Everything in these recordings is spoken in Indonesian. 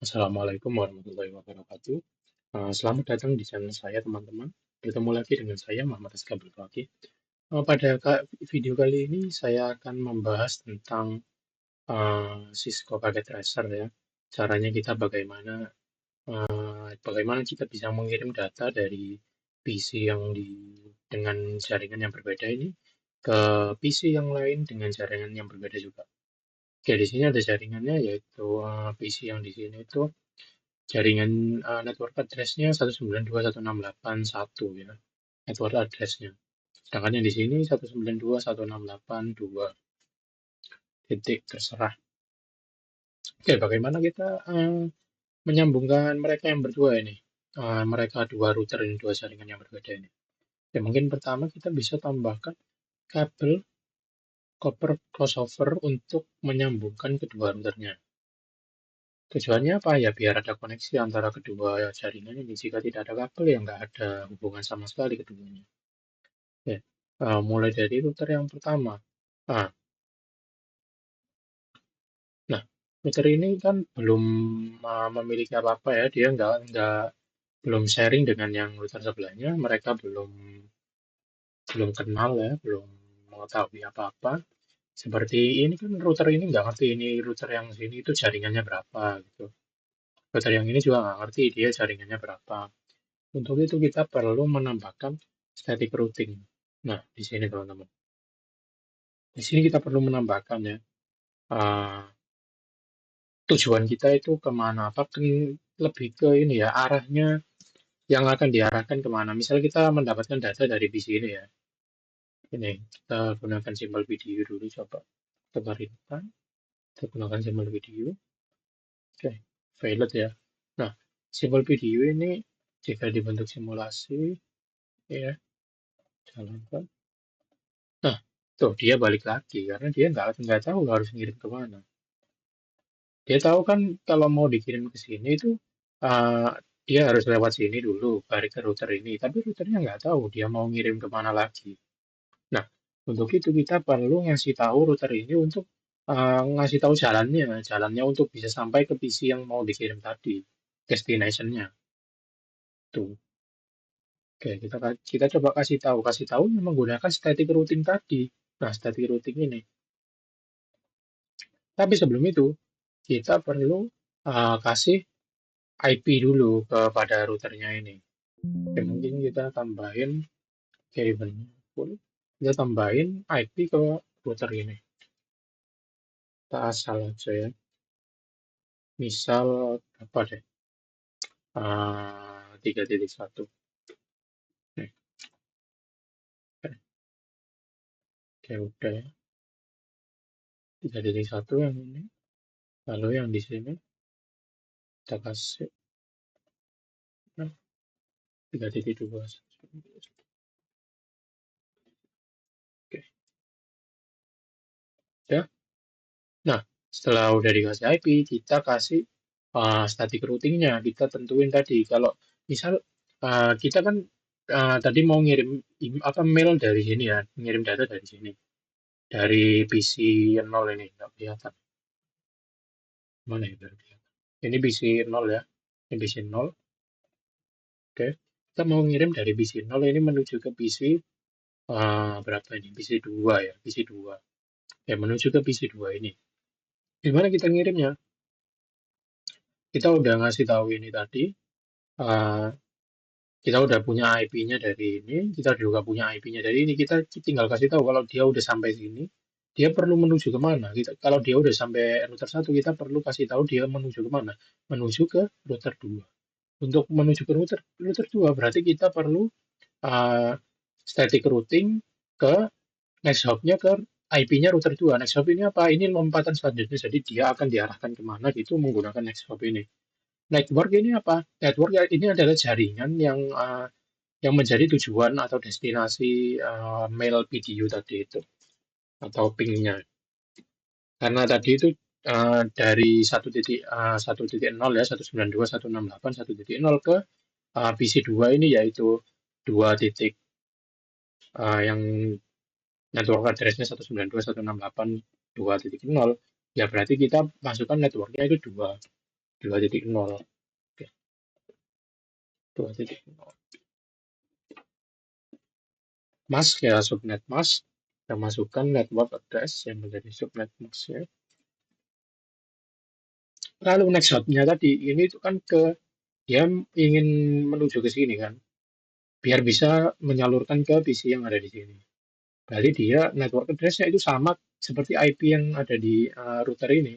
Assalamualaikum warahmatullahi wabarakatuh. Selamat datang di channel saya, teman-teman. Bertemu lagi dengan saya, Muhammad Rizka Bulfaki. Pada video kali ini, saya akan membahas tentang Cisco Packet Tracer ya. Caranya kita bagaimana kita bisa mengirim data dari PC dengan jaringan yang berbeda ini ke PC yang lain dengan jaringan yang berbeda juga. Oke, di sini ada jaringannya yaitu PC yang di sini itu jaringan network address-nya 192.168.1 ya, network address-nya. Sedangkan yang di sini 192.168.2 titik terserah. Oke, bagaimana kita menyambungkan mereka yang berdua ini? Mereka dua router ini, dua jaringan yang berbeda ini. Ya, mungkin pertama kita bisa tambahkan kabel copper crossover untuk menyambungkan kedua routernya. Tujuannya apa ya? Biar ada koneksi antara kedua jaringan ini. Jika tidak ada kabel, ya nggak ada hubungan sama sekali keduanya. Ya, mulai dari router yang pertama. Nah, nah, router ini kan belum memiliki apa-apa ya. Dia nggak belum sharing dengan yang router sebelahnya. Mereka belum belum kenal ya, belum mengetahui apa-apa. Seperti ini kan router ini nggak ngerti ini router yang sini itu jaringannya berapa gitu. Router yang ini juga nggak ngerti dia jaringannya berapa. Untuk itu kita perlu menambahkan static routing. Nah, di sini teman-teman. Di sini kita perlu menambahkan ya. eh, Tujuan kita itu kemana? Apakah lebih ke ini ya, arahnya yang akan diarahkan kemana? Misalnya kita mendapatkan data dari PC ini ya. Ini kita gunakan simbol video dulu coba. Tebarinkan. Kita gunakan simbol video. Oke, valid ya. Nah, simbol video ini jika dibentuk simulasi, ya, jalankan. Nah, tuh dia balik lagi karena dia nggak tahu harus ngirim kemana. Dia tahu kan kalau mau dikirim ke sini itu uh, dia harus lewat sini dulu, balik ke router ini. Tapi routernya nggak tahu dia mau ngirim kemana lagi. Nah, untuk itu kita perlu ngasih tahu router ini untuk ngasih tahu jalannya untuk bisa sampai ke PC yang mau dikirim tadi, destination-nya. Tuh. Oke, kita coba kasih tahu menggunakan static routing tadi. Nah, static routing ini. Tapi sebelum itu, kita perlu kasih IP dulu kepada routernya ini. Oke, mungkin kita tambahin cabin full. Kita tambahin IP ke router ini. Kita asal aja ya. Misal apa deh? 3.1. Oke, oke, udah ya. 3.1 yang ini. Lalu yang di sini kita kasih 3.2. Oke, ya. Nah, setelah udah dikasih IP, kita kasih static routingnya. Kita tentuin tadi. Kalau misal kita kan tadi mau ngirim apa mail dari sini ya, ngirim data dari sini, dari PC 0 ini nggak kelihatan. Mana ya biar kelihatan? Ini PC 0 ya, ini PC 0. Oke, kita mau ngirim dari PC 0 ini menuju ke PC berapa ini? PC 2 ya, PC 2. Ya, menuju ke PC 2 ini. Gimana kita ngirimnya? Kita udah ngasih tahu ini tadi. eh, Kita udah punya IP-nya dari ini, kita juga punya IP-nya dari ini. Kita tinggal kasih tahu kalau dia udah sampai sini, dia perlu menuju kemana. Kalau dia udah sampai router satu, kita perlu kasih tahu dia menuju kemana. Menuju ke router 2. Untuk menuju ke router 2, berarti kita perlu uh, static routing ke next hop-nya ke IP-nya router 2. Next hop ini apa? Ini lompatan selanjutnya, jadi dia akan diarahkan kemana gitu menggunakan next hop ini. Network ini apa? Network ini adalah jaringan yang menjadi tujuan atau destinasi mail PDU tadi itu atau pingnya. Karena tadi itu dari 1.1.0 ya 192.168.1.0 ke PC 2 ini yaitu 2 titik yang network address-nya 192.168.2.0 ya berarti kita masukkan networknya itu 2 2.0. Oke, 2.0. Mask ya, subnet mask. Kita masukkan network address yang menjadi subnet masknya. Lalu next hub-nya tadi, ini itu kan dia ingin menuju ke sini kan, biar bisa menyalurkan ke PC yang ada di sini. Berarti dia network address-nya itu sama seperti IP yang ada di router ini.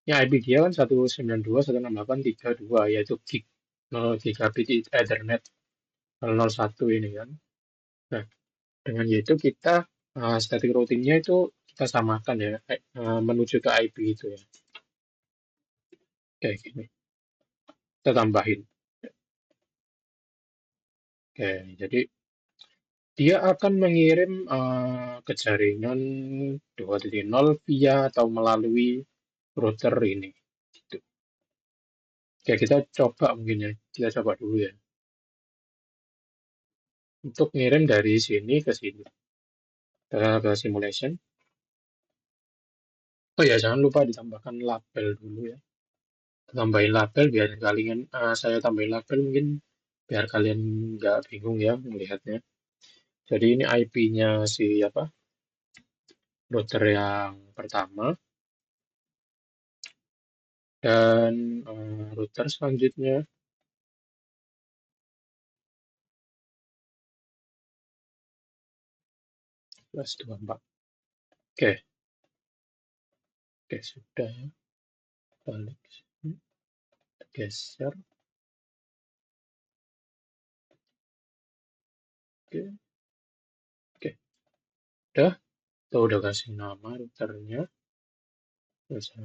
Ya, IP dia kan 192.168.3.2, yaitu gig 0 gigabit Ethernet 001 ini kan. Nah, dengan itu kita static routing-nya itu kita samakan ya, menuju ke IP itu ya. Kayak gini. Kita tambahin. Oke, jadi dia akan mengirim ke jaringan 2.0 via atau melalui router ini. Gitu. Oke, kita coba mungkin ya. Kita coba dulu ya. Untuk ngirim dari sini ke sini. Kita ke simulation. Oh ya, jangan lupa ditambahkan label dulu ya. Tambahin label biar kalian, saya tambahin label mungkin biar kalian nggak bingung ya melihatnya. Jadi ini IP-nya si apa router yang pertama dan router selanjutnya +24. Oke, oke sudah ya. Balik sini, geser. Oke, oke. Udah kasih nama routernya. Bisa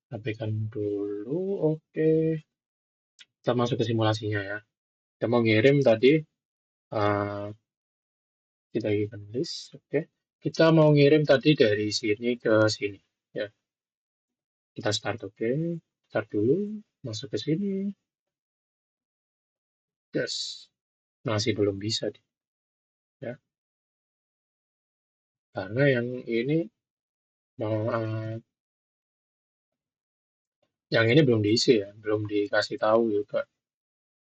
rapikan dulu. Oke, kita masuk ke simulasinya ya. Kita mau ngirim tadi. eh, kita event list. Oke, kita mau ngirim tadi dari sini ke sini. Ya, kita start. Oke, start dulu. Masuk ke sini. Yes, masih belum bisa ya. Karena ini mau yang ini belum diisi ya, belum dikasih tahu juga,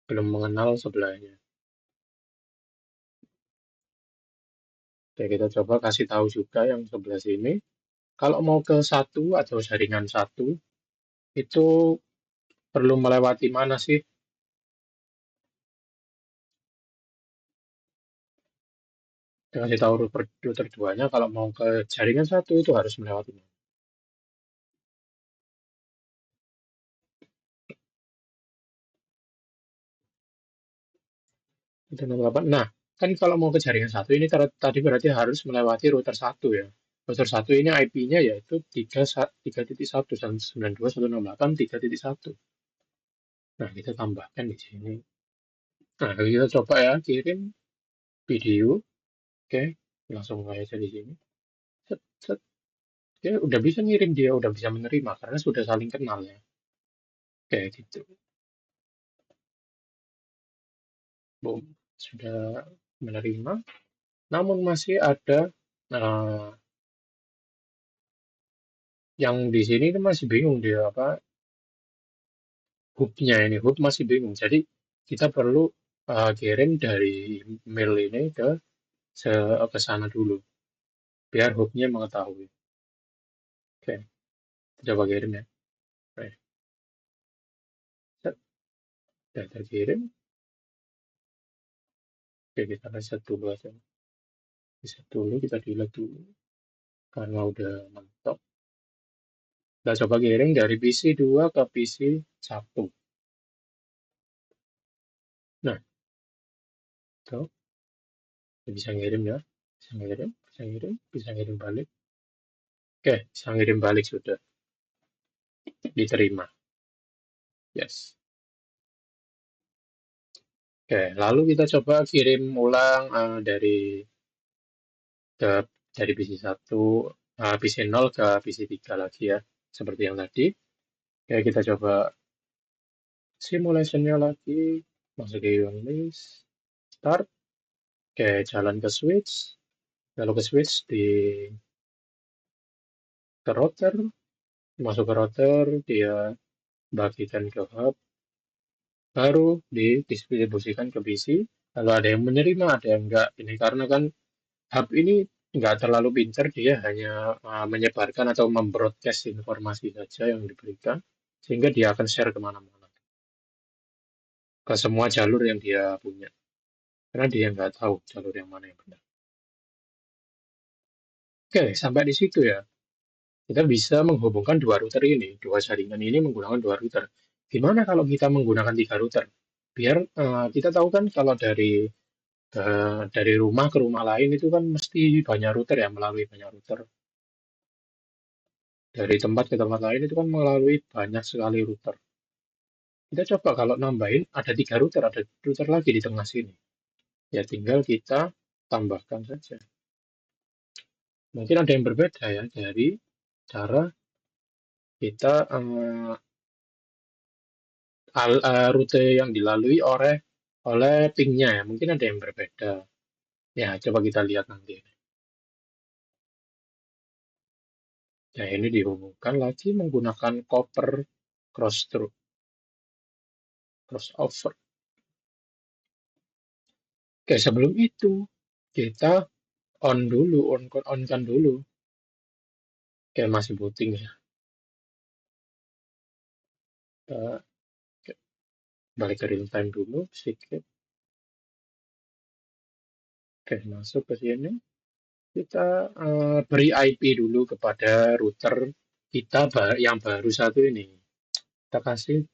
belum mengenal sebelahnya. Oke, kita coba kasih tahu juga yang sebelah sini. Kalau mau ke satu atau jaringan satu, itu perlu melewati mana sih? Kita kasih tahu router 2-nya, kalau mau ke jaringan satu itu harus melewati mana? Itu 68. Nah, kan kalau mau ke jaringan satu ini tadi berarti harus melewati router satu ya. Router satu ini IP-nya yaitu 3.1.92.168.3.1. Nah, kita tambahkan di sini. Nah, kita coba ya, kirim video. Oke, langsung aja di sini. Set, set. Oke, udah bisa ngirim dia, udah bisa menerima karena sudah saling kenal ya. Oke, gitu. Boom, sudah menerima. Namun masih ada eh, yang di sini kan masih bingung dia apa hubnya ini, hub masih bingung. Jadi kita perlu kirim dari mail ini ke sana dulu, biar hubnya mengetahui. Oke, kita coba kirim ya. Oke, set, sudah terkirim. Oke, kita reset dulu aja. Reset dulu, kita delete dulu. Karena udah mentok. Kita coba kirim dari PC 2 ke PC 1. Nah, tuh, bisa ngirim ya. Bisa ngirim, bisa ngirim, bisa ngirim balik. Oke, bisa ngirim balik sudah. Diterima. Yes. Oke, lalu kita coba kirim ulang ke dari PC 1, PC 0 ke PC 3 lagi ya. Seperti yang tadi. Oke, kita coba simulationnya lagi. Masuk ke event list. Start. Oke, jalan ke switch. Lalu ke switch ke router. Masuk ke router, dia bagikan ke hub, baru didistribusikan ke PC. Lalu ada yang menerima, ada yang enggak. Ini karena kan hub ini nggak terlalu pintar, dia hanya menyebarkan atau membroadcast informasi saja yang diberikan, sehingga dia akan share kemana-mana, ke semua jalur yang dia punya. Karena dia nggak tahu jalur yang mana yang benar. Oke, sampai di situ ya. Kita bisa menghubungkan dua router ini, dua jaringan ini menggunakan dua router. Gimana kalau kita menggunakan tiga router? Biar kita tahu kan kalau dari rumah ke rumah lain itu kan mesti banyak router ya, melalui banyak router. Dari tempat ke tempat lain itu kan melalui banyak sekali router. Kita coba kalau nambahin ada tiga router, ada router lagi di tengah sini. Ya tinggal kita tambahkan saja. Mungkin ada yang berbeda ya dari cara kita rute yang dilalui oleh pingnya ya. Mungkin ada yang berbeda. Ya, coba kita lihat nanti. Ya, ini dihubungkan lagi menggunakan copper crossover. Oke, sebelum itu kita on dulu, on kan dulu. Oke, masih booting ya. Kita balik ke real time dulu sedikit. Oke, masuk ke sini. Kita beri IP dulu kepada router kita yang baru satu ini. Kita kasih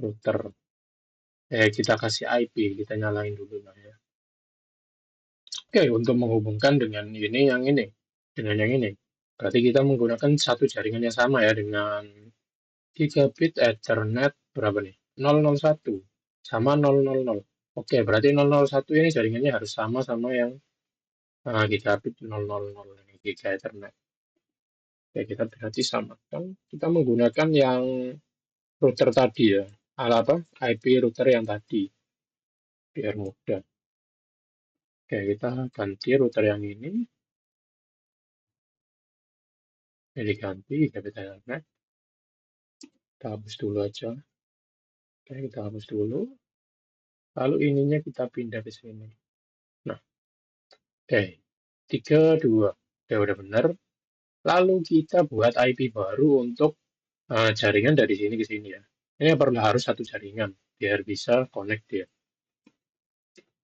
router. Kita kasih IP, kita nyalain dulu lah ya. Oke, untuk menghubungkan dengan ini yang ini, dengan yang ini. Berarti kita menggunakan satu jaringan yang sama ya dengan gigabit Ethernet berapa nih? 001 sama 000. Oke, berarti 001 ini jaringannya harus sama yang gigabit 000 ini, giga Ethernet. Oke, kita berarti samakan. Kita menggunakan yang router tadi ya. Apa? IP router yang tadi. Biar mudah. Oke, kita ganti router yang ini. Ini ganti gigabit Ethernet. Kita hapus dulu aja. Oke, kita hapus dulu. Lalu ininya kita pindah ke sini. Nah, oke. 32. Oke, udah benar. Lalu kita buat IP baru untuk jaringan dari sini ke sini ya. Ini perlu harus satu jaringan biar bisa connect dia.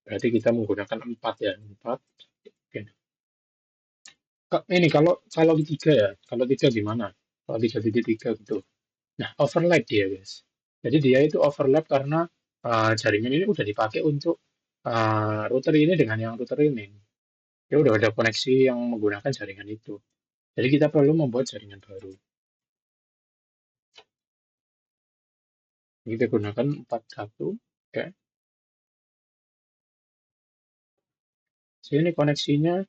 Berarti kita menggunakan 4 ya, 4. Oke. Ini kalau tiga ya, kalau tiga gimana? Kalau 3.3 gitu. Nah, overlap dia, guys. Jadi dia itu overlap karena jaringan ini udah dipakai untuk router ini dengan yang router ini. Ya udah ada koneksi yang menggunakan jaringan itu. Jadi kita perlu membuat jaringan baru. Ini kita gunakan 41. Oke. Sini koneksinya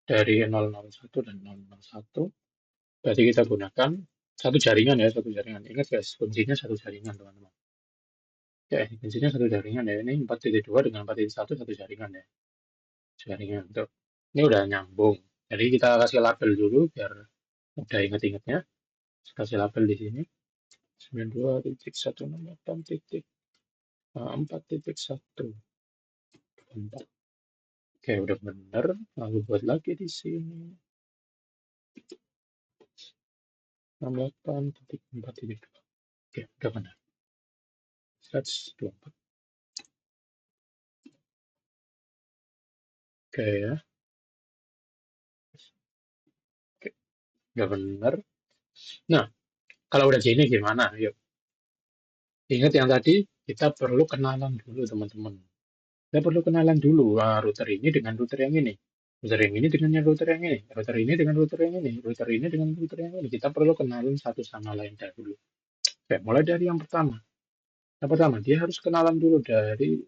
dari 001 dan 001. Berarti kita gunakan satu jaringan ya, satu jaringan. Ingat guys, kuncinya satu jaringan, teman-teman. Ya, kuncinya satu jaringan ya. Ini 4.2 dengan 4.1 satu jaringan ya. Jaringan tuh. Ini udah nyambung. Jadi kita kasih label dulu biar mudah ingat-ingatnya. Kasih label di sini. 92.168.4.1. Oke, udah bener. Lalu buat lagi di sini. 68.4.2. Oke, udah benar. 124. Oke ya. Oke, udah benar. Nah, kalau udah gini gimana? Yuk. Ingat yang tadi, kita perlu kenalan dulu, teman-teman. Kita perlu kenalan dulu router ini dengan router yang ini. Router yang ini dengan yang router yang ini. Router ini dengan router yang ini. Router ini dengan router yang ini. Kita perlu kenalan satu sama lain dulu. Oke, mulai dari yang pertama. Yang pertama, dia harus kenalan dulu dari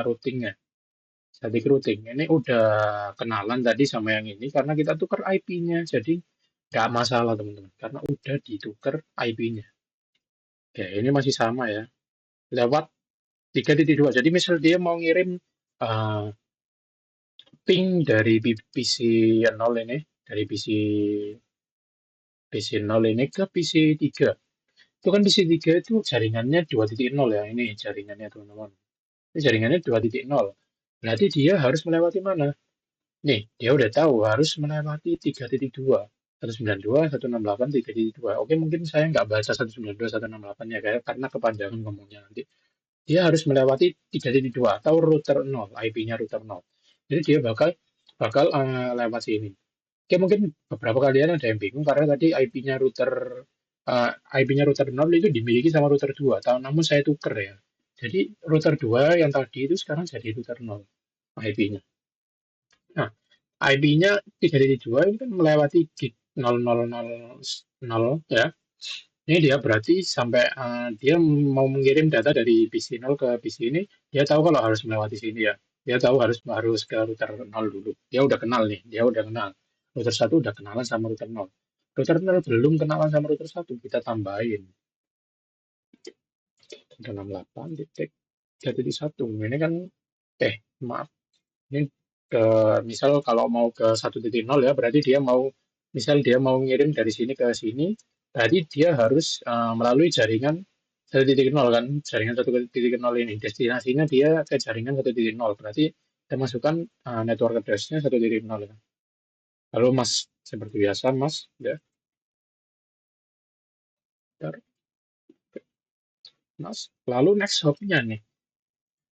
routingnya. Static routing. Ini udah kenalan tadi sama yang ini karena kita tukar IP-nya. Jadi nggak masalah teman-teman. Karena udah ditukar IP-nya. Oke, ini masih sama ya. Lewat 3.2. Jadi misal dia mau ngirim uh, ping dari PC 0 ini, dari PC 0 ini ke PC 3. Itu kan PC3 itu jaringannya 2.0 ya, ini jaringannya teman-teman. Ini jaringannya 2.0. Berarti dia harus melewati mana? Nih, dia udah tahu harus melewati 3.2. 192, 168, 3.2. Oke, mungkin saya nggak baca 192, 168 ya, kayak karena kepanjangan ngomongnya nanti. Dia harus melewati 3.2 atau router 0, IP-nya router 0. Jadi dia bakal bakal lewat sini. Oke, mungkin beberapa kalian ada yang bingung karena tadi IP-nya router 0 itu dimiliki sama router 2. Namun saya tuker ya. Jadi router 2 yang tadi itu sekarang jadi router 0 IP-nya. Nah, IP-nya 3.2 ini kan melewati gig 0000 ya. Ini dia berarti sampai dia mau mengirim data dari PC 0 ke PC ini, dia tahu kalau harus melewati sini ya. Dia tahu harus harus ke router 0 dulu. Dia udah kenal nih, dia udah kenal. Router 1 udah kenalan sama router 0. Router 0 belum kenalan sama router 1, kita tambahin 168 titik 3.1. Ini kan maaf. Ini misal kalau mau ke 1.0 ya, berarti dia mau misal dia mau ngirim dari sini ke sini, berarti dia harus melalui jaringan 1.0 kan, jaringan 1.0 ini. Destinasinya dia ke jaringan 1.0, berarti kita masukkan network address-nya 1.0 ya. Lalu Mas, seperti biasa Mas, ya, bentar, Mas. Lalu next hop-nya nih.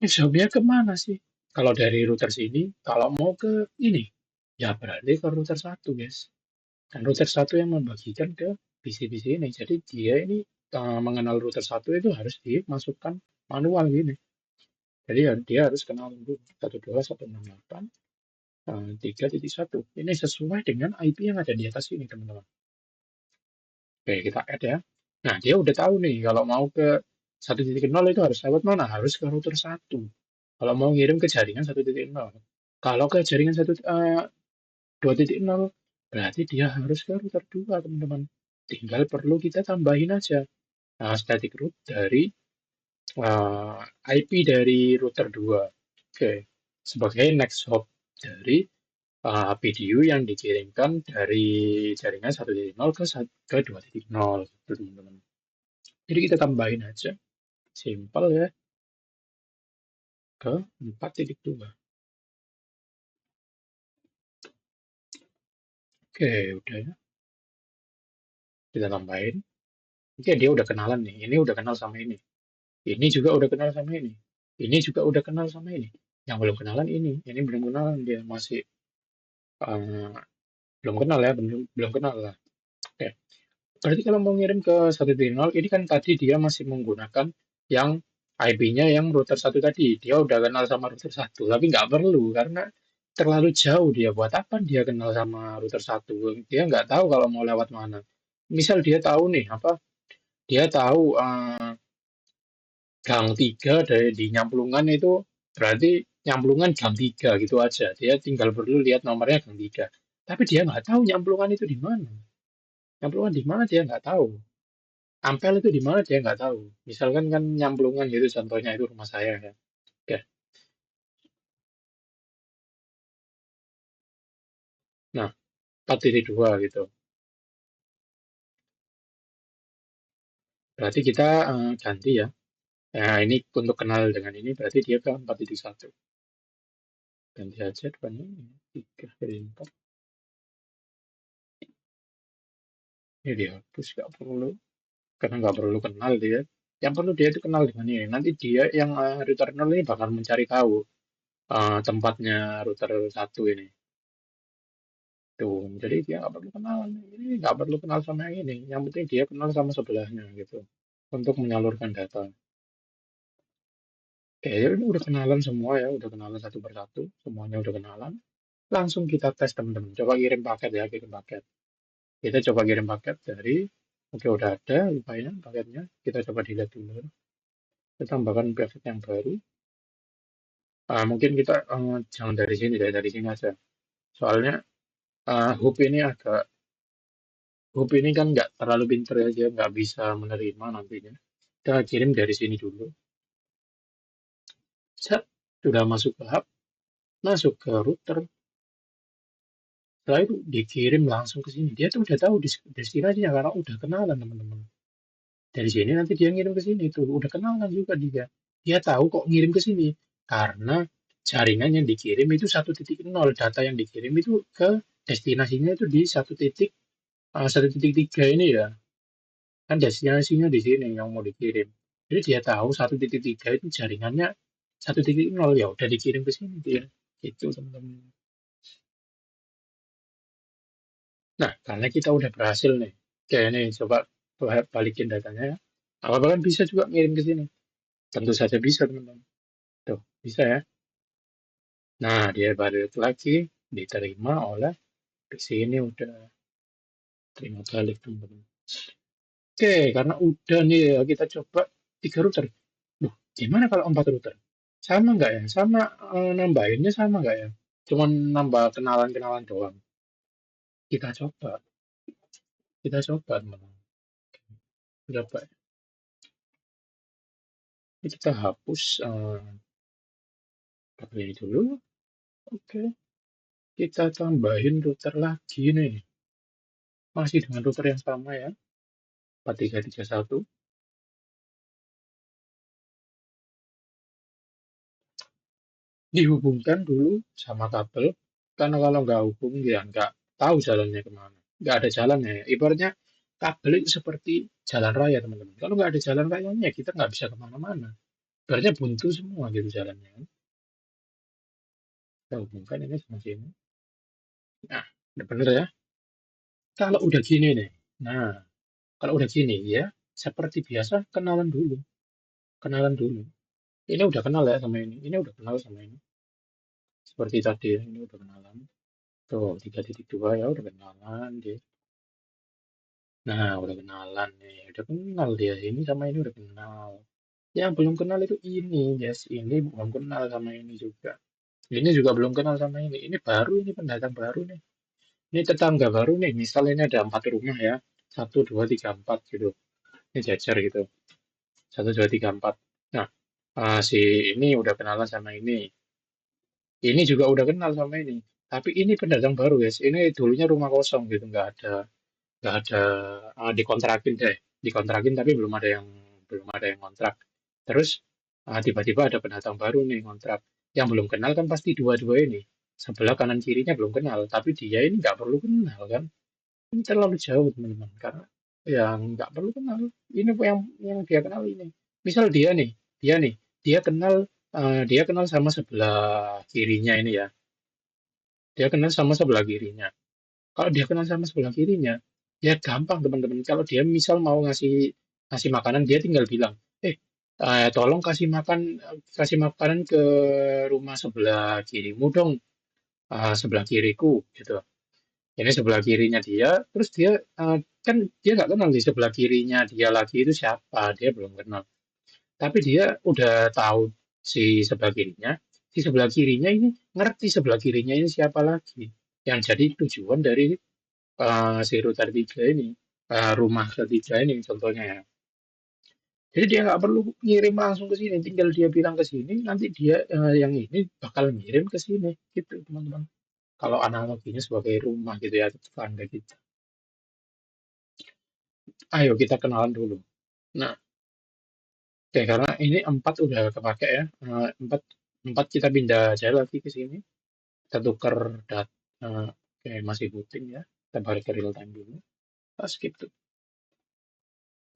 Next hop-nya kemana sih? Kalau dari router sini, kalau mau ke ini, ya berarti ke router satu, guys. Dan router satu yang membagikan ke PC-PC ini. Jadi dia ini mengenal router satu itu harus dimasukkan manual gini. Jadi ya, dia harus kenal dulu 192.168 3.1. Ini sesuai dengan IP yang ada di atas ini, teman-teman. Oke, kita add ya. Nah, dia udah tahu nih kalau mau ke 1.0 itu harus lewat mana? Harus ke router satu. Kalau mau ngirim ke jaringan 1.0. Kalau ke jaringan 2.0 berarti dia harus ke router 2, teman-teman. Tinggal perlu kita tambahin aja static root dari uh, IP dari router 2. Oke, sebagai next hop dari PDU yang dikirimkan dari jaringan 1.0 ke 2.0, teman-teman. Jadi kita tambahin aja, simple ya, ke 4.2. Oke, udah ya, kita tambahin. Oke, dia udah kenalan nih, ini udah kenal sama ini. Ini juga udah kenal sama ini. Ini juga udah kenal sama ini. Yang belum kenalan ini belum kenalan dia masih eh, belum kenal ya, belum kenal lah. Oke. Berarti kalau mau ngirim ke 1.0, ini kan tadi dia masih menggunakan yang IP-nya yang router satu tadi. Dia udah kenal sama router satu, tapi nggak perlu karena terlalu jauh dia. Buat apa dia kenal sama router satu? Dia nggak tahu kalau mau lewat mana. Misal dia tahu nih apa? Dia tahu gang 3 dari di Nyamplungan itu berarti Nyamplungan gang 3 gitu aja. Dia tinggal perlu lihat nomornya gang 3. Tapi dia nggak tahu Nyamplungan itu di mana. Nyamplungan di mana dia nggak tahu. Ampel itu di mana dia nggak tahu. Misalkan kan Nyamplungan gitu contohnya itu rumah saya ya. Oke. Nah, 4.2 gitu. Berarti kita ganti ya. Nah, ini untuk kenal dengan ini berarti dia ke 4.1. Ganti aja depannya. 3 dari 4. Ini dihapus nggak perlu. Karena nggak perlu kenal dia. Yang perlu dia itu kenal dengan ini. Nanti dia yang router 0 ini bakal mencari tahu tempatnya router satu ini. Tuh, jadi dia nggak perlu kenalan. Ini nggak perlu kenal sama yang ini. Yang penting dia kenal sama sebelahnya gitu. Untuk menyalurkan data. Oke, ini udah kenalan semua ya. Udah kenalan satu persatu. Semuanya udah kenalan. Langsung kita tes teman-teman. Coba kirim paket ya, kirim paket. Kita coba kirim paket dari, oke udah ada lumayan paketnya. Kita coba dilihat dulu. Kita tambahkan paket yang baru. Mungkin kita jangan dari sini, dari sini aja. Soalnya hub ini kan nggak terlalu pinter ya, dia nggak bisa menerima nantinya. Kita kirim dari sini dulu. Set, sudah masuk ke hub, masuk ke router. Setelah itu dikirim langsung ke sini. Dia tuh udah tahu destinasinya karena udah kenalan teman-teman. Dari sini nanti dia ngirim ke sini tuh, udah kenalan juga dia. Dia tahu kok ngirim ke sini karena jaringan yang dikirim itu 1.0, data yang dikirim itu ke destinasinya itu di 1.3 ini ya. Kan destinasinya di sini yang mau dikirim. Jadi dia tahu 1.3 itu jaringannya 1.0 ya udah dikirim ke sini dia. Gitu teman-teman. Nah, karena kita udah berhasil nih. Oke, ini coba balikin datanya ya. Apa kan bisa juga ngirim ke sini. Tentu saja bisa, teman-teman. Tuh, bisa ya. Nah, dia balik lagi, diterima oleh PC ini udah terima balik, teman-teman. Oke, karena udah nih ya, kita coba 3 router. Duh, gimana kalau 4 router? Sama nggak ya? Sama nambahinnya sama nggak ya? Cuman nambah kenalan-kenalan doang. Kita coba, kita coba, teman-teman. Berapa? Ini kita hapus ini dulu. Oke, kita tambahin router lagi nih. Masih dengan router yang sama ya, 4331. Dihubungkan dulu sama kabel, karena kalau nggak hubung ya nggak tahu jalannya kemana. Nggak ada jalannya ya. Ibaratnya kabel itu seperti jalan raya teman-teman. Kalau nggak ada jalan rayanya kita nggak bisa kemana-mana. Ibaratnya buntu semua gitu jalannya. Kita hubungkan ini sama sini. Nah, udah bener ya. Kalau udah gini nih. Nah, kalau udah gini ya, seperti biasa kenalan dulu. Kenalan dulu. Ini udah kenal ya sama ini. Ini udah kenal sama ini. Seperti tadi ya, ini udah kenalan. Tuh, 3.2 ya udah kenalan dia. Nah, udah kenalan nih. Udah kenal dia. Ini sama ini udah kenal. Yang belum kenal itu ini, yes. Ini belum kenal sama ini juga. Ini juga belum kenal sama ini. Ini baru, ini pendatang baru nih. Ini tetangga baru nih. Misal ini ada 4 rumah ya. 1, 2, 3, 4 gitu. Ini jajar gitu. 1, 2, 3, 4. Nah, si ini udah kenalan sama ini. Ini juga udah kenal sama ini. Tapi ini pendatang baru guys. Ini dulunya rumah kosong gitu. Nggak ada dikontrakin deh. Dikontrakin tapi belum ada yang kontrak. Terus tiba-tiba ada pendatang baru nih kontrak. Yang belum kenal kan pasti dua-dua ini. Sebelah kanan kirinya belum kenal. Tapi dia ini nggak perlu kenal kan. Ini terlalu jauh teman-teman. Karena yang nggak perlu kenal. Ini yang dia kenal ini. Misal dia kenal sama sebelah kirinya ini ya. Dia kenal sama sebelah kirinya. Kalau dia kenal sama sebelah kirinya, ya gampang teman-teman. Kalau dia misal mau ngasih ngasih makanan, dia tinggal bilang, tolong kasih makanan ke rumah sebelah kirimu dong, sebelah kiriku, gitu. Ini sebelah kirinya dia, terus dia kan dia nggak kenal di sebelah kirinya dia lagi itu siapa, dia belum kenal. Tapi dia udah tahu si sebelah kirinya ini ngerti sebelah kirinya ini siapa lagi. Yang jadi tujuan dari si router 3 ini, rumah ketiga ini contohnya ya. Jadi dia nggak perlu ngirim langsung ke sini, tinggal dia bilang ke sini, nanti dia yang ini bakal ngirim ke sini, gitu teman-teman. Kalau analoginya sebagai rumah gitu ya, tetangga kita. Ayo kita kenalan dulu. Nah, oke, karena ini 4 udah kepake ya, empat empat kita pindah aja lagi ke sini, kita tukar oke masih booting ya, kita balik ke real time dulu. Pas skip tuh.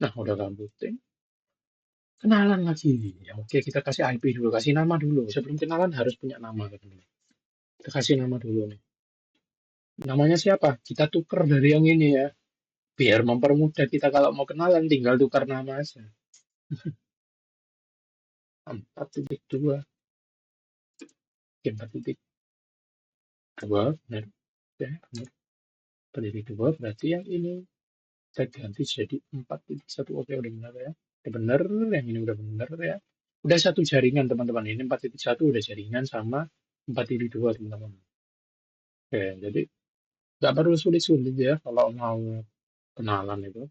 Nah, udah kan booting. Kenalan lagi. Ya, oke, kita kasih IP dulu, kasih nama dulu. Sebelum kenalan harus punya nama kan. Kita kasih nama dulu nih. Namanya siapa? Kita tuker dari yang ini ya. Biar mempermudah kita kalau mau kenalan tinggal tukar nama aja. 4.2. 4.2 benar. Ya, benar. 4.2 berarti yang ini kita ganti jadi 4.1. Oke, udah benar ya. Udah benar, yang ini udah benar ya. Udah satu jaringan teman-teman. Ini 4.1 udah jaringan sama 4.2 teman-teman. Oke, jadi nggak perlu sulit-sulit ya kalau mau kenalan itu.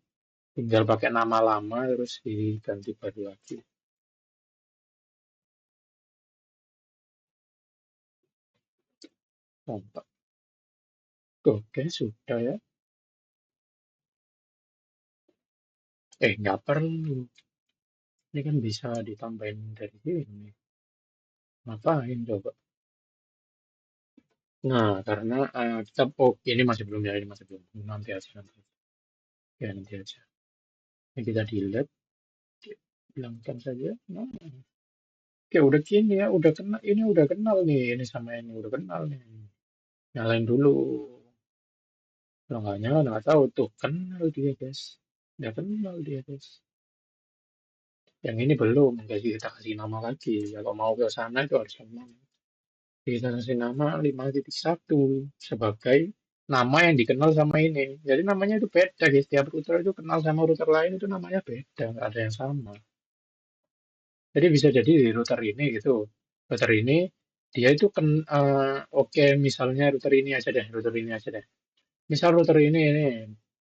Tinggal pakai nama lama terus diganti baru lagi. Kompak. Oke, sudah ya. Nggak perlu. Ini kan bisa ditambahin dari sini. Ngapain coba? Nah, karena kita, oh ini masih belum ya, ini masih belum. Nanti aja, nanti aja. Ya, nanti aja. Ini kita delete, hilangkan saja. Nah, oke, udah gini ya, udah kenal, ini udah kenal nih, ini sama ini udah kenal nih. Nyalain dulu. Kalau nggak nyala, nggak tahu tuh. Kenal dia, guys. Udah kenal dia, guys. Yang ini belum, jadi kita kasih nama lagi. Kalau mau ke sana itu harus nama. Kita kasih nama 5.1 sebagai nama yang dikenal sama ini. Jadi namanya itu beda, guys. Setiap router itu kenal sama router lain itu namanya beda, nggak ada yang sama. Jadi bisa jadi di router ini gitu. Router ini dia itu kan oke, misalnya router ini aja deh, router ini aja deh. Misal router ini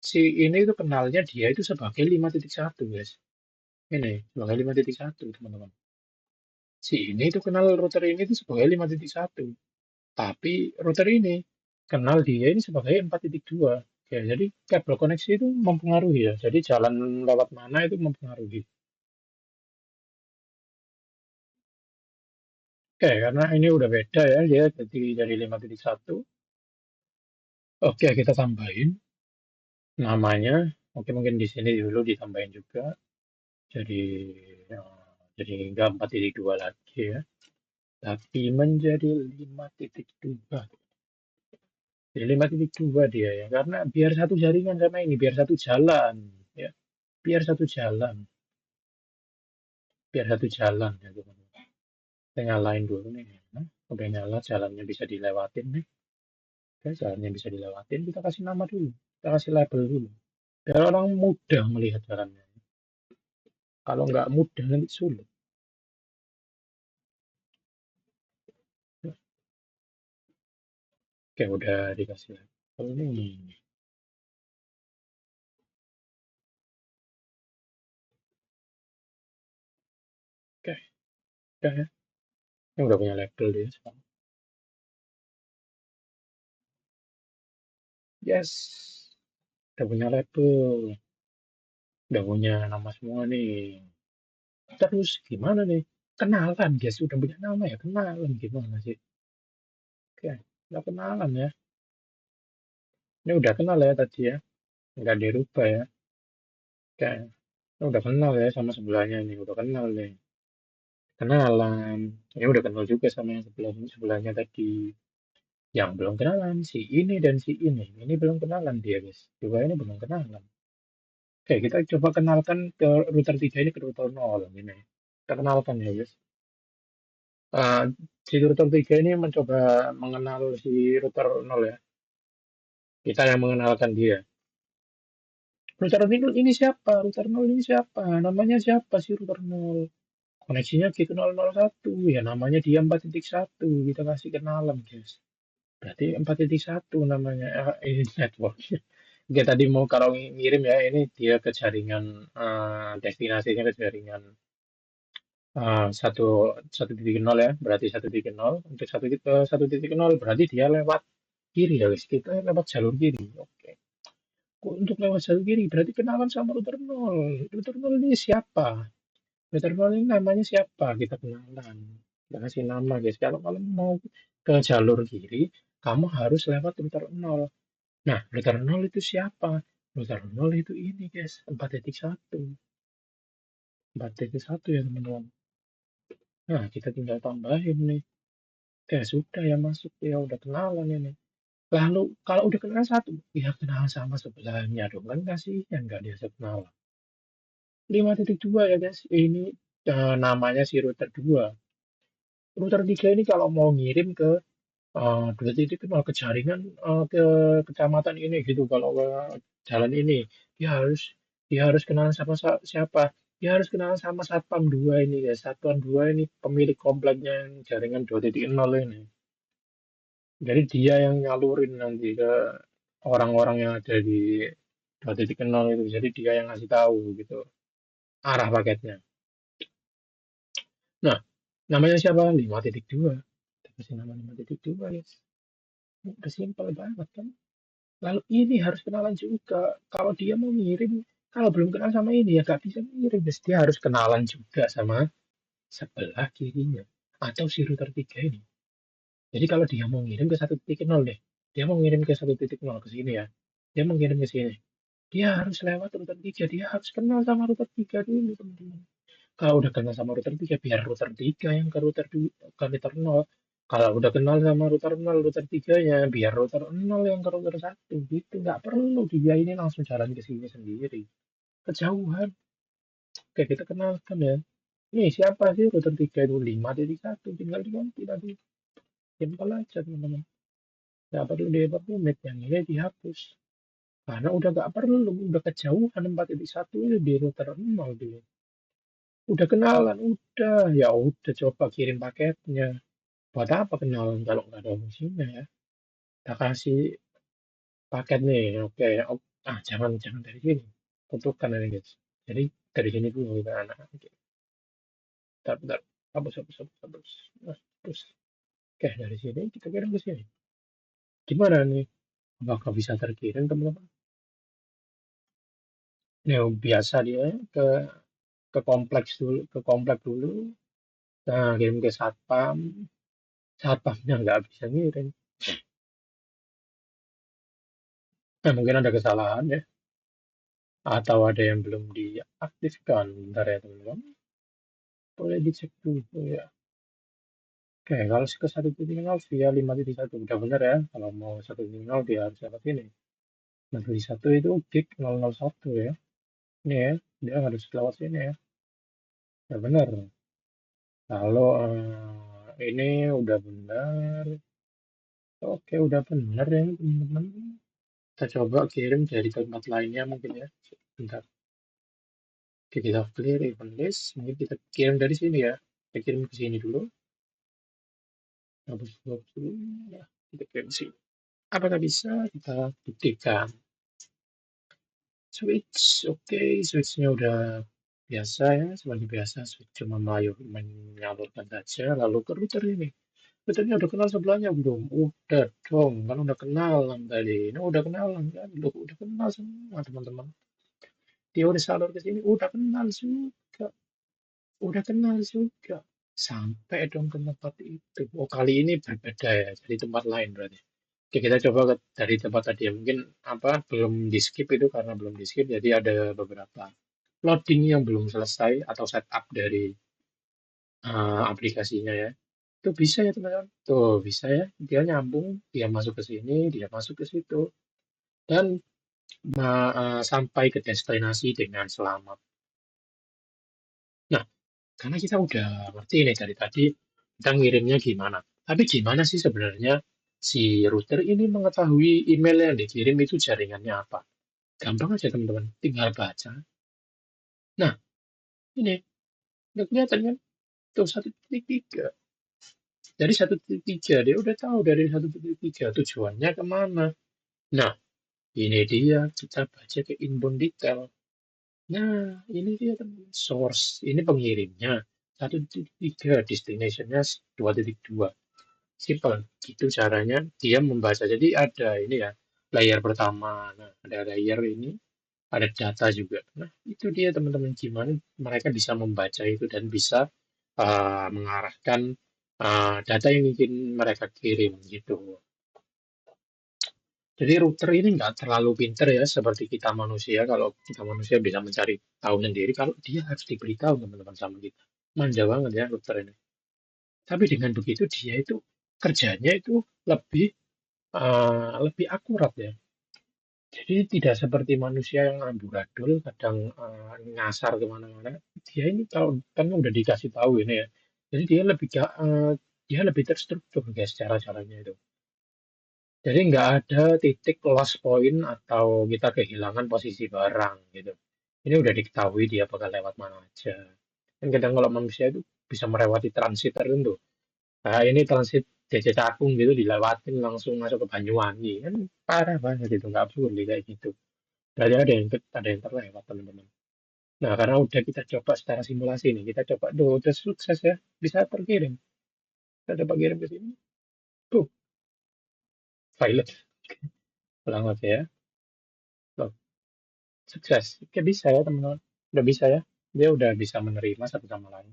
si ini itu kenalnya dia itu sebagai 5.1, guys. Ini sebagai 5.1, teman-teman. Si ini itu kenal router ini itu sebagai 5.1. Tapi router ini kenal dia ini sebagai 4.2. Ya, jadi kabel koneksi itu mempengaruhi ya. Jadi jalan lewat mana itu mempengaruhi. Oke, karena ini udah beda ya, dia jadi dari 5.1. Oke, kita tambahin namanya. Oke, mungkin di sini dulu ditambahin juga. Jadi jadi enggak 4.2 lagi ya, tapi menjadi 5.2. Jadi 5.2 dia ya, karena biar satu jaringan sama ini, biar satu jalan ya, biar satu jalan, biar satu jalan ya teman-teman. Kita nyalain dulu nih, ya. Udah nyala, jalannya bisa dilewatin nih. Oke, jalannya bisa dilewatin, kita kasih nama dulu, kita kasih label dulu. Biar orang mudah melihat jalannya. Kalau nggak mudah nanti sulit. Oke, udah dikasih label nih. Oke, udah ya. Ini udah punya label dia sekarang. Yes, udah punya label, udah punya nama semua nih. Terus gimana nih? Kenalan, guys. Udah punya nama ya, kenalan gimana sih? Oke, udah kenalan ya. Ini udah kenal ya tadi ya, nggak dirubah ya. Oke, ini udah kenal ya sama sebelahnya nih, udah kenal nih. Kenalan. Ini udah kenal juga sama yang sebelahnya tadi. Yang belum kenalan, si ini dan si ini. Ini belum kenalan dia, guys. Juga ini belum kenalan. Oke, kita coba kenalkan ke router 3 ini ke router 0 ini. Kita kenalkan ya, guys. Eh, si router 3 ini mencoba mengenal si router 0 ya. Kita yang mengenalkan dia. Router ini siapa? Router 0 ini siapa? Namanya siapa sih router 0? Koneksinya gitu 001. Ya namanya dia 4.1. Kita kasih kenalan, guys. Berarti 4.1 namanya. Ini network. Oke, tadi mau kalau ngirim ya, ini dia ke jaringan, destinasinya ke jaringan satu 1.0 ya, berarti 1.0 untuk 1.0 berarti dia lewat kiri ya guys, kita lewat jalur kiri. Oke, untuk lewat jalur kiri berarti kenalan sama router 0. Router 0 ini siapa? Router 0 ini namanya siapa? Kita kenalan, kita kasih nama guys. Kalau kalau mau ke jalur kiri, kamu harus lewat router 0. Nah, router 0 itu siapa? Router 0 itu ini guys, 4.1. 4.1 ya teman-teman. Nah, kita tinggal tambahin nih. Ya sudah ya masuk ya udah kenalan ini. Lalu kalau udah kenal satu, ya kenal sama sebelahnya dong kan kasihan nggak dia kenal. 5.2 ya guys. Ini namanya si router 2. Router 3 ini kalau mau ngirim ke 2 titik mau ke jaringan ke kecamatan ini gitu. Kalau ke jalan ini dia harus dia harus kenalan sama siapa? Dia harus kenalan sama Satpam 2 ini ya. Satpam 2 ini pemilik kompleknya yang jaringan 2.0 ini. Jadi dia yang nyalurin nanti ke orang-orang yang ada di 2.0 itu. Jadi dia yang ngasih tahu gitu arah paketnya. Nah, namanya siapa? 5.2. Kita kasih nama 5.2 ya. Udah simpel banget kan. Lalu ini harus kenalan juga. Kalau dia mau ngirim Kalau belum kenal sama ini ya gak bisa ngirim. Terus dia harus kenalan juga sama sebelah kirinya. Atau si router 3 ini. Jadi kalau dia mau ngirim ke 1.0 deh. Dia mau ngirim ke 1.0 ke sini ya. Dia mau ngirim ke sini. Dia harus lewat router 3. Dia harus kenal sama router 3 dulu, teman-teman. Kalau udah kenal sama router 3, biar router 3 yang ke router 2, ke router 0. Kalau udah kenal sama router 0, router 3-nya, biar router 0 yang ke router 1. Gitu. Nggak perlu dia ini langsung jalan ke sini sendiri. Kejauhan. Oke, kita kenalkan ya. Nih, siapa sih router 3 itu? 5.1. Tinggal diganti tadi. Simpel aja, teman-teman. Nggak perlu diperumit. Yang ini dihapus. Karena udah nggak perlu. Udah kejauhan 4.1 itu di router 0 dulu. Udah kenalan, udah. Ya udah, coba kirim paketnya. Buat apa kenalan kalau nggak ada fungsinya ya? Kita kasih paket nih, oke. Jangan jangan dari sini. Tentukan ini guys. Jadi dari sini dulu kita anak. Oke, bentar, bentar. Hapus, hapus, hapus, hapus. Nah, hapus. Oke, dari sini kita kirim ke sini. Gimana nih? Apakah bisa terkirim teman-teman? Nah, biasa dia ke kompleks dulu. Nah, kirim ke satpam. Satpamnya nggak bisa ngirim. Nah, mungkin ada kesalahan ya. Atau ada yang belum diaktifkan. Bentar ya teman-teman. Boleh dicek dulu ya. Oke, kalau ke 1.0 via 5.1 udah benar ya. Kalau mau 1.0 dia harus lewat ini. 5.1 itu gig 001 ya. Ini ya, dia harus lewat sini ya. Ya benar. Kalau ini udah benar. Oke, udah benar ya teman-teman. Kita coba kirim dari tempat lainnya mungkin ya. Bentar. Oke, kita clear event list. Mungkin kita kirim dari sini ya. Kita kirim ke sini dulu. Hapus dulu. Ya, kita kirim ke sini. Apakah bisa? Kita buktikan. Switch, oke, switchnya udah biasa ya, seperti biasa. Switch cuma menyalurkan saja, lalu ke router ini. Routernya udah kenal sebelahnya belum? Udah dong, kan udah kenalan tadi. Ini udah kenalan kan? Loh, udah kenal semua teman-teman. Dia udah salur ke sini, udah kenal juga. Udah kenal juga. Sampai dong ke tempat itu. Oh, kali ini berbeda ya, jadi tempat lain berarti. Oke, kita coba dari tempat tadi ya. Mungkin apa belum di skip itu karena belum di skip, jadi ada beberapa loading yang belum selesai atau setup dari aplikasinya ya. Itu bisa ya teman-teman. Tuh bisa ya. Dia nyambung, dia masuk ke sini, dia masuk ke situ, dan sampai ke destinasi dengan selamat. Nah, karena kita udah ngerti nih dari tadi kita ngirimnya gimana. Tapi gimana sih sebenarnya si router ini mengetahui email yang dikirim itu jaringannya apa? Gampang aja teman-teman, tinggal baca. Nah, ini udah kelihatan kan? Tuh 1.3. Dari 1.3 dia udah tahu dari 1.3 tujuannya kemana. Nah, ini dia kita baca ke inbound detail. Nah, ini dia teman source. Ini pengirimnya 1.3, destinationnya 2.2. Simple. Gitu caranya dia membaca. Jadi ada ini ya, layer pertama. Nah, ada layer ini, ada data juga. Nah, itu dia teman-teman gimana mereka bisa membaca itu dan bisa mengarahkan data yang ingin mereka kirim gitu. Jadi router ini nggak terlalu pinter ya seperti kita manusia. Kalau kita manusia bisa mencari tahu sendiri, kalau dia harus diberitahu teman-teman sama kita. Manja banget ya router ini. Tapi dengan begitu dia itu kerjanya itu lebih lebih akurat ya. Jadi tidak seperti manusia yang amburadul, kadang ngasar kemana-mana. Dia ini kalau kan udah dikasih tahu ini ya, jadi dia lebih terstruktur guys cara-caranya itu. Jadi nggak ada titik lost point atau kita kehilangan posisi barang gitu. Ini udah diketahui dia bakal lewat mana aja. Dan kadang kalau manusia itu bisa melewati transit tertentu. Nah, ini transit DC Cakung gitu dilewatin langsung masuk ke Banyuwangi kan parah banget itu nggak boleh kayak gitu. Berarti ada yang terlewat teman-teman. Nah, karena udah kita coba secara simulasi nih, kita coba tuh udah sukses ya, bisa terkirim. Kita coba kirim ke sini. Tuh, pilot. Ulang lagi ya. Tuh, sukses. Oke, bisa ya teman-teman. Udah bisa ya. Dia udah bisa menerima satu sama lain.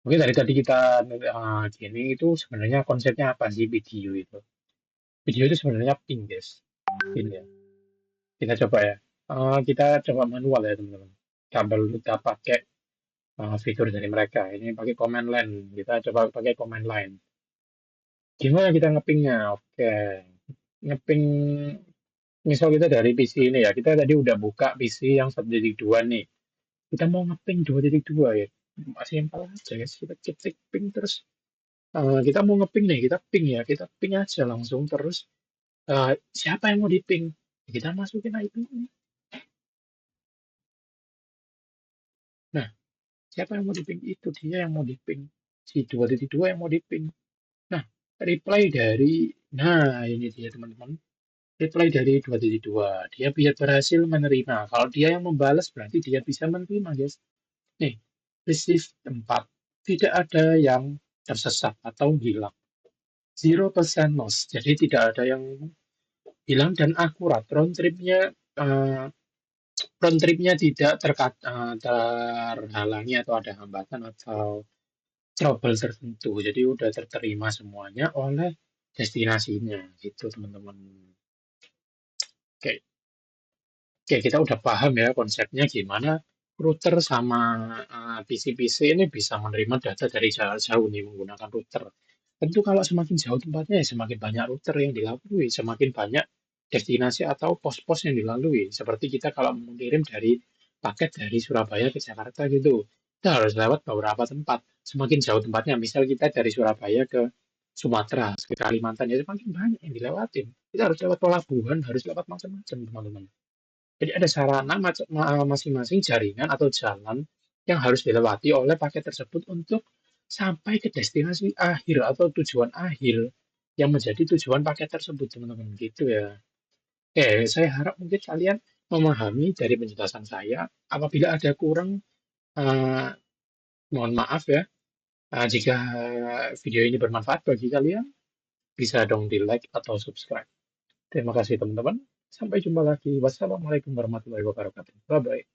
Mungkin dari tadi kita gini itu sebenarnya konsepnya apa sih video itu? Video itu sebenarnya ping, guys. Pin ya. Kita coba ya. Kita coba manual ya teman-teman. Kabel kita pakai fitur dari mereka. Ini pakai command line. Kita coba pakai command line. Gimana kita ngepingnya? Oke. Ngeping misal kita dari PC ini ya. Kita tadi udah buka PC yang 1.2 nih. Kita mau ngeping 2.2 ya. Masih simpel aja guys. Kita ketik ping terus. Kita mau ngeping nih. Kita ping ya. Kita ping aja langsung terus. Siapa yang mau diping? Kita masukin IP ini. Nah, siapa yang mau diping? Itu dia yang mau diping. Si 2.2 yang mau diping. Nah, reply dari, nah ini dia teman-teman. Reply dari 2.2. Dia biar berhasil menerima. Kalau dia yang membalas berarti dia bisa menerima, guys. Nih, receive 4. Tidak ada yang tersesat atau hilang. 0% loss. Jadi tidak ada yang hilang dan akurat. Round tripnya tidak terhalangi atau ada hambatan atau trouble tertentu. Jadi udah terterima semuanya oleh destinasinya gitu teman-teman. Oke, oke kita udah paham ya konsepnya gimana router sama PC-PC ini bisa menerima data dari jauh-jauh nih menggunakan router. Tentu kalau semakin jauh tempatnya ya semakin banyak router yang dilalui, semakin banyak destinasi atau pos-pos yang dilalui. Seperti kita kalau mengirim dari paket dari Surabaya ke Jakarta gitu, kita harus lewat beberapa tempat. Semakin jauh tempatnya, misal kita dari Surabaya ke Sumatera, ke Kalimantan, ya semakin banyak yang dilewatin. Kita harus lewat pelabuhan, harus lewat macam-macam, teman-teman. Jadi ada sarana masing-masing jaringan atau jalan yang harus dilewati oleh paket tersebut untuk sampai ke destinasi akhir atau tujuan akhir yang menjadi tujuan paket tersebut, teman-teman. Gitu ya. Oke, saya harap mungkin kalian memahami dari penjelasan saya. Apabila ada kurang, eh, mohon maaf ya. Jika video ini bermanfaat bagi kalian, bisa dong di like atau subscribe. Terima kasih teman-teman. Sampai jumpa lagi. Wassalamualaikum warahmatullahi wabarakatuh. Bye-bye.